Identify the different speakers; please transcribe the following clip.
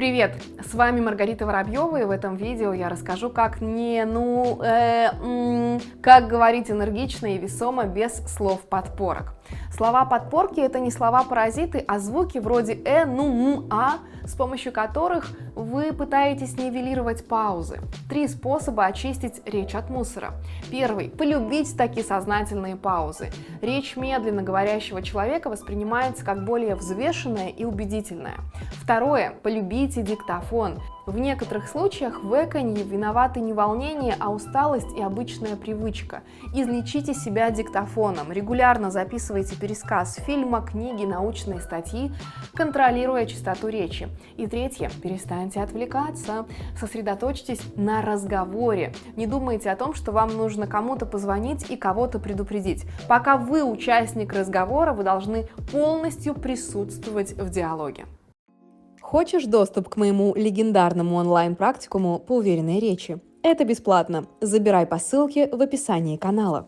Speaker 1: Привет! С вами Маргарита Воробьева, и в этом видео я расскажу, как как говорить энергично и весомо без слов подпорок. Слова подпорки — это не слова-паразиты, а звуки вроде с помощью которых вы пытаетесь нивелировать паузы. 3 способа очистить речь от мусора. Первый — полюбить такие сознательные паузы. Речь медленно говорящего человека воспринимается как более взвешенная и убедительная. Второе — полюбите диктофон. В некоторых случаях в эканье виноваты не волнение, а усталость и обычная привычка. Излечите себя диктофоном. Регулярно записывайте пересказ фильма, книги, научные статьи, контролируя частоту речи. И третье — перестаньте отвлекаться. Сосредоточьтесь на разговоре. Не думайте о том, что вам нужно кому-то позвонить и кого-то предупредить. Пока вы участник разговора, вы должны полностью присутствовать в диалоге. Хочешь доступ к моему легендарному онлайн-практикуму по уверенной речи? Это бесплатно. Забирай по ссылке в описании канала.